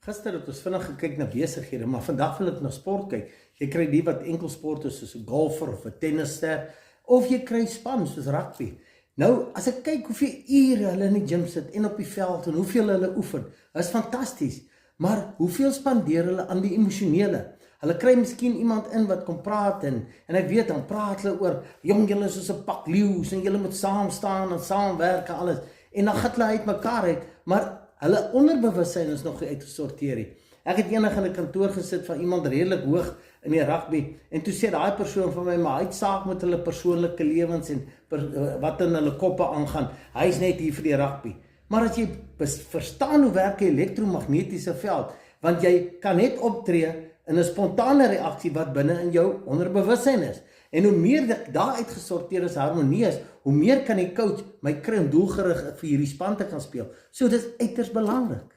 Gister het ons vinnig gekyk na besighede, maar vandag wil ek na sport kyk. Jy kry die wat enkelsport is, soos 'n golfer of 'n tennisster, of jy kry span soos rugby. Nou, as ek kyk hoeveel ure hulle in die gym sit en op die veld en hoeveel hulle oefen, is fantasties. Maar hoeveel spandeer hulle aan die emosionele? Hulle kry miskien iemand in wat kom praat en ek weet, dan praat hulle oor, jong, julle is soos 'n pak leeu's en julle moet saam staan en saamwerk en alles. En dan gaan hulle uit mekaar uit, maar hulle onderbewussyn is nog nie uitgesorteer nie. Ek het eendag in 'n kantoor gesit van iemand redelik hoog in die rugby en toe sê daai persoon van my, maar hy het saak met hulle persoonlike lewens en wat in hulle koppe aangaan. Hy is net hier vir die rugby. Maar as jy verstaan hoe werk 'n elektromagnetiese veld, want jy kan net optree in 'n spontane reaksie wat binne in jou onderbewussyn is. En hoe meer dit daar uitgesorteer is, harmonie is, hoe meer kan die coach my kry om doelgerig vir hierdie span te kan speel. So dit is uiters belangrik.